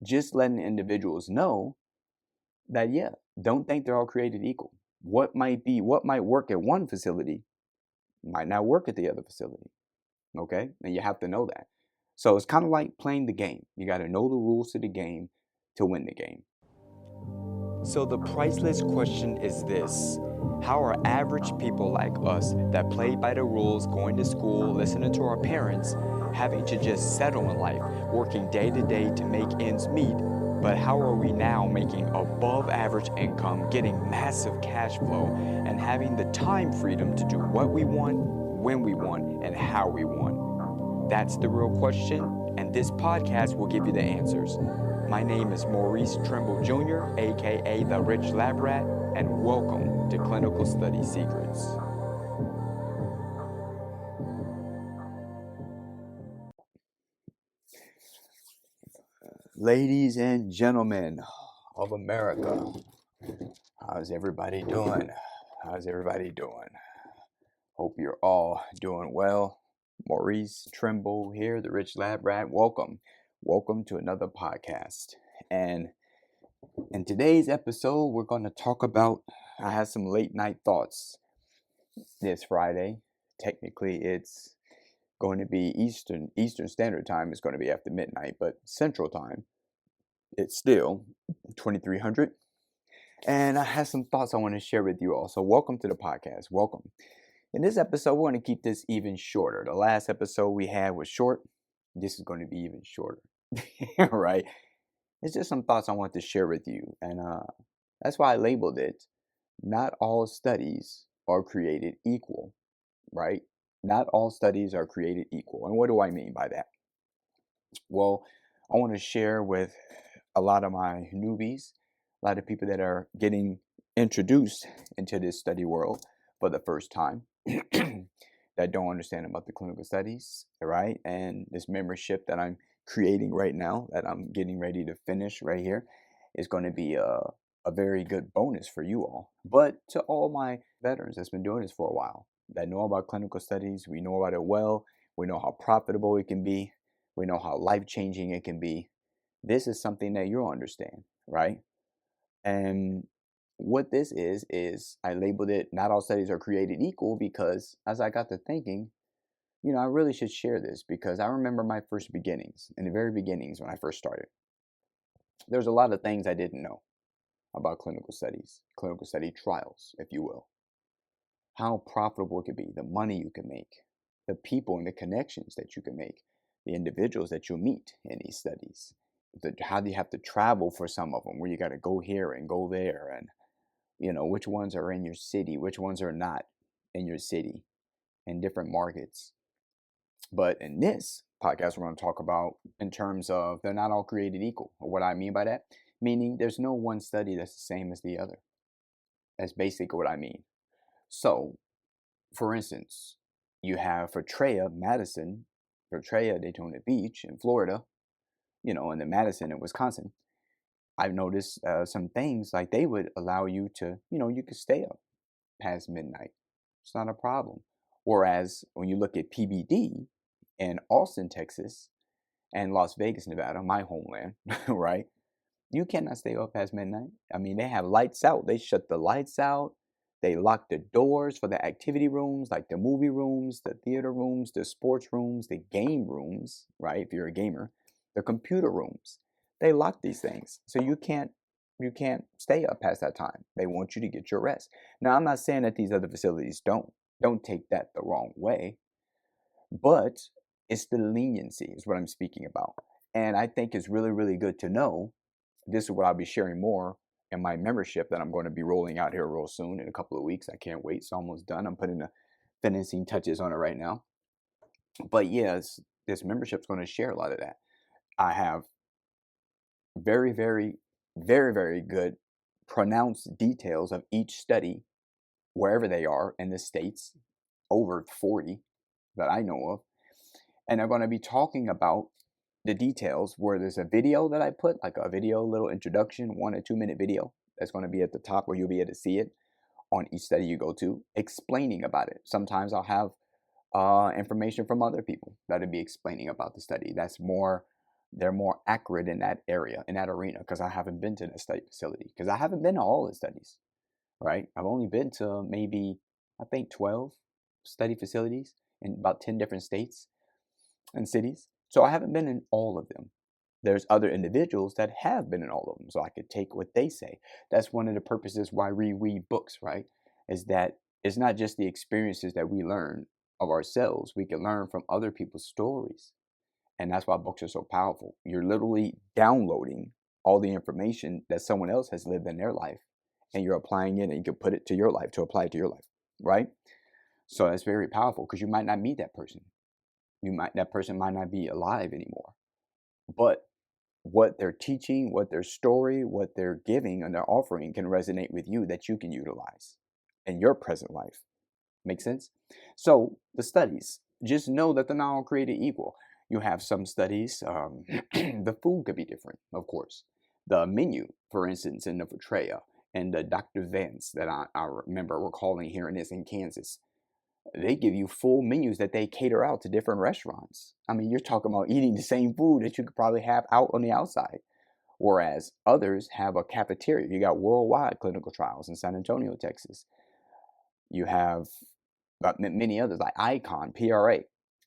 just letting individuals know that, yeah, don't think they're all created equal. What might work at one facility might not work at the other facility. Okay? And you have to know that. So it's kind of like playing the game. You got to know the rules to the game to win the game. So the priceless question is this: how are average people like us that play by the rules, going to school, listening to our parents, having to just settle in life, working day to day to make ends meet, but how are we now making above average income, getting massive cash flow, and having the time freedom to do what we want, when we want, and how we want? That's the real question, and this podcast will give you the answers. My name is Maurice Trimble Jr., aka the Rich Lab Rat, and welcome to Clinical Study Secrets. Ladies and gentlemen of America, how's everybody doing? Hope you're all doing well. Maurice Trimble here, the Rich Lab Rat. Welcome to another podcast. And in today's episode, we're going to talk about, I had some late night thoughts this Friday. Technically, it's going to be Eastern Standard Time. It's going to be after midnight, but Central Time, it's still 2300. And I have some thoughts I want to share with you all. So welcome to the podcast. Welcome. In this episode, we're going to keep this even shorter. The last episode we had was short. This is going to be even shorter. Right? It's just some thoughts I want to share with you. And that's why I labeled it, not all studies are created equal, right? Not all studies are created equal. And what do I mean by that? Well, I want to share with a lot of my newbies, a lot of people that are getting introduced into this study world for the first time, that don't understand about the clinical studies, right? And this membership that I'm creating right now, that I'm getting ready to finish right here, is going to be a very good bonus for you all. But to all my veterans that's been doing this for a while, that know about clinical studies, we know about it well, we know how profitable it can be, we know how life-changing it can be. This is something that you'll understand, right? And what this is I labeled it, not all studies are created equal, because as I got to thinking, I really should share this, because I remember my first beginnings, in the very beginnings when I first started. There's a lot of things I didn't know about clinical studies, clinical study trials, if you will. How profitable it could be, the money you can make, the people and the connections that you can make, the individuals that you'll meet in these studies. How do you have to travel for some of them, where you got to go here and go there, and which ones are in your city, which ones are not in your city, in different markets. But in this podcast, we're going to talk about in terms of they're not all created equal. What I mean by that, meaning there's no one study that's the same as the other. That's basically what I mean. So, for instance, you have for Daytona Beach in Florida, and then Madison in Wisconsin. I've noticed some things like they would allow you to, you could stay up past midnight. It's not a problem. Whereas when you look at PBD in Austin, Texas, and Las Vegas, Nevada, my homeland, right? You cannot stay up past midnight. I mean, they have lights out. They shut the lights out. They lock the doors for the activity rooms, like the movie rooms, the theater rooms, the sports rooms, the game rooms, right? If you're a gamer, the computer rooms. They lock these things. So you can't stay up past that time. They want you to get your rest. Now, I'm not saying that these other facilities don't. Don't take that the wrong way. But it's the leniency is what I'm speaking about. And I think it's really, really good to know. This is what I'll be sharing more in my membership that I'm going to be rolling out here real soon in a couple of weeks. I can't wait. It's almost done. I'm putting the finishing touches on it right now. But yes, this membership is going to share a lot of that. I have very, very, very, very good pronounced details of each study, wherever they are in the states, over 40 that I know of. And I'm going to be talking about the details where there's a video that I put, like a video, little introduction, 1 or 2 minute video that's going to be at the top where you'll be able to see it on each study you go to, explaining about it. Sometimes I'll have information from other people that'll be explaining about the study. That's more they're more accurate in that area, in that arena, because I haven't been to the study facility, because I haven't been to all the studies, right? I've only been to maybe, I think, 12 study facilities in about 10 different states and cities. So I haven't been in all of them. There's other individuals that have been in all of them, so I could take what they say. That's one of the purposes why we read books, right? Is that it's not just the experiences that we learn of ourselves, we can learn from other people's stories. And that's why books are so powerful. You're literally downloading all the information that someone else has lived in their life, and you're applying it, and you can put it to your life, to apply it to your life, right? So that's very powerful, because you might not meet that person. That person might not be alive anymore. But what they're teaching, what their story, what they're giving and they're offering can resonate with you, that you can utilize in your present life. Make sense? So the studies, just know that they're not all created equal. You have some studies, the food could be different, of course. The menu, for instance, in the Fortrea and the Dr. Vance that I remember recalling hearing this in Kansas, they give you full menus that they cater out to different restaurants. I mean, you're talking about eating the same food that you could probably have out on the outside. Whereas others have a cafeteria. You got worldwide clinical trials in San Antonio, Texas. You have many others like Icon, PRA,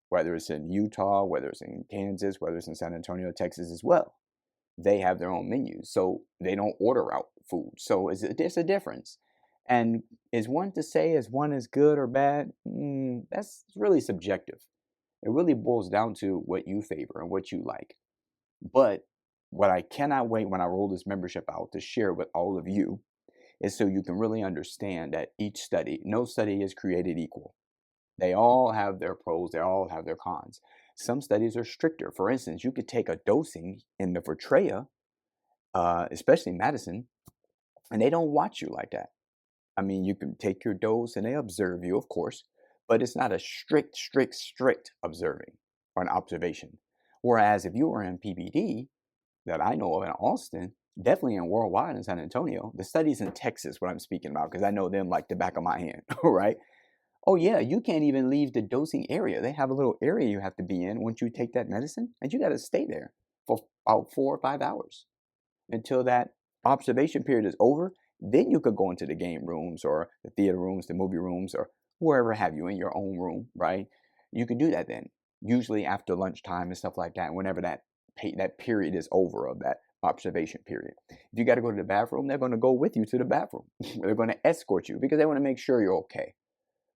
whether it's in Utah, whether it's in Kansas, whether it's in San Antonio, Texas as well. They have their own menus, so they don't order out food. So it's a difference. And is one to say is one is good or bad? That's really subjective. It really boils down to what you favor and what you like. But what I cannot wait when I roll this membership out to share with all of you is so you can really understand that each study, no study is created equal. They all have their pros, they all have their cons. Some studies are stricter. For instance, you could take a dosing in the Fortrea, especially medicine, and they don't watch you like that. I mean, you can take your dose and they observe you, of course, but it's not a strict observing or an observation. Whereas if you were in PBD, that I know of in Austin, definitely in worldwide in San Antonio, the studies in Texas, what I'm speaking about, because I know them like the back of my hand, right? Oh yeah, you can't even leave the dosing area. They have a little area you have to be in once you take that medicine, and you got to stay there for about 4 or 5 hours until that observation period is over. Then you could go into the game rooms or the theater rooms, the movie rooms, or wherever have you in your own room, right? You can do that then, usually after lunchtime and stuff like that, whenever that period is over of that observation period. If you got to go to the bathroom, they're going to go with you to the bathroom. They're going to escort you because they want to make sure you're okay,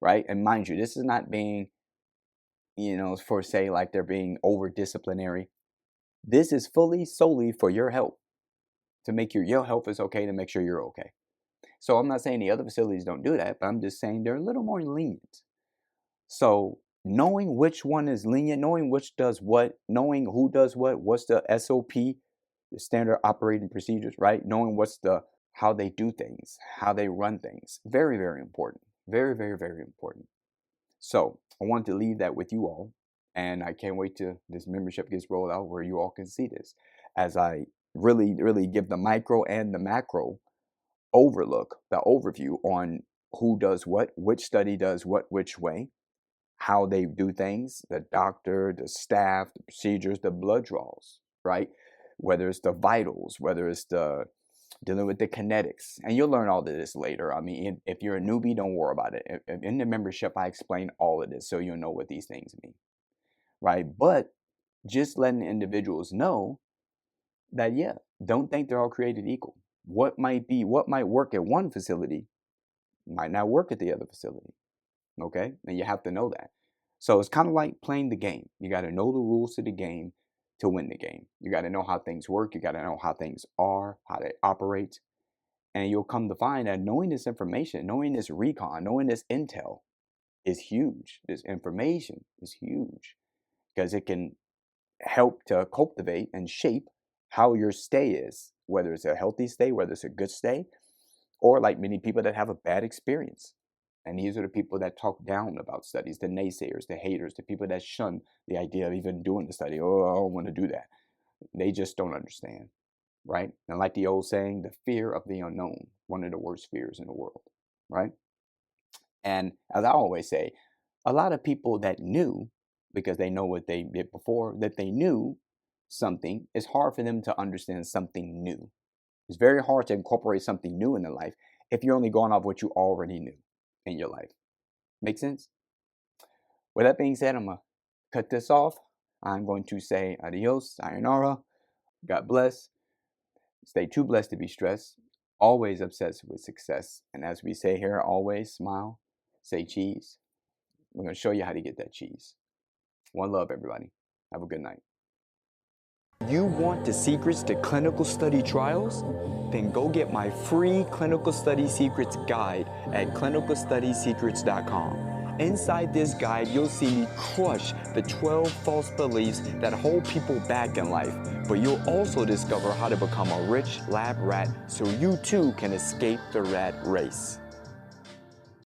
right? And mind you, this is not being, for say like they're being over disciplinary. This is solely for your health, to make your health is okay, to make sure you're okay. So I'm not saying the other facilities don't do that, but I'm just saying they're a little more lenient. So knowing which one is lenient, knowing which does what, knowing who does what, what's the SOP, the standard operating procedures, right? Knowing how they do things, how they run things. Very, very important. Very, very, very important. So I wanted to leave that with you all. And I can't wait till this membership gets rolled out where you all can see this, as I really, really give the micro and the macro the overview on who does what, which study does what, which way, how they do things, the doctor, the staff, the procedures, the blood draws, right? Whether it's the vitals, whether it's the dealing with the kinetics. And you'll learn all of this later. I mean, if you're a newbie, don't worry about it. In the membership, I explain all of this so you'll know what these things mean, right? But just letting individuals know that, yeah, don't think they're all created equal. What might work at one facility might not work at the other facility. Okay? And you have to know that. So it's kind of like playing the game. You got to know the rules to the game to win the game. You got to know how things work. You got to know how things are, how they operate. And you'll come to find that knowing this information, knowing this recon, knowing this intel is huge. This information is huge because it can help to cultivate and shape how your stay is, whether it's a healthy stay, whether it's a good stay, or like many people that have a bad experience. And these are the people that talk down about studies, the naysayers, the haters, the people that shun the idea of even doing the study. Oh, I don't want to do that. They just don't understand, right? And like the old saying, the fear of the unknown, one of the worst fears in the world, right? And as I always say, a lot of people that knew, because they know what they did before, that they knew, something, it's hard for them to understand something new. It's very hard to incorporate something new in their life if you're only going off what you already knew in your life. Make sense? With that being said, I'm going to cut this off. I'm going to say adios, sayonara, God bless. Stay too blessed to be stressed. Always obsessed with success. And as we say here, always smile, say cheese. We're going to show you how to get that cheese. One love, everybody. Have a good night. You want the secrets to clinical study trials? Then go get my free Clinical Study Secrets guide at clinicalstudysecrets.com. Inside this guide, you'll see me crush the 12 false beliefs that hold people back in life. But you'll also discover how to become a rich lab rat so you too can escape the rat race.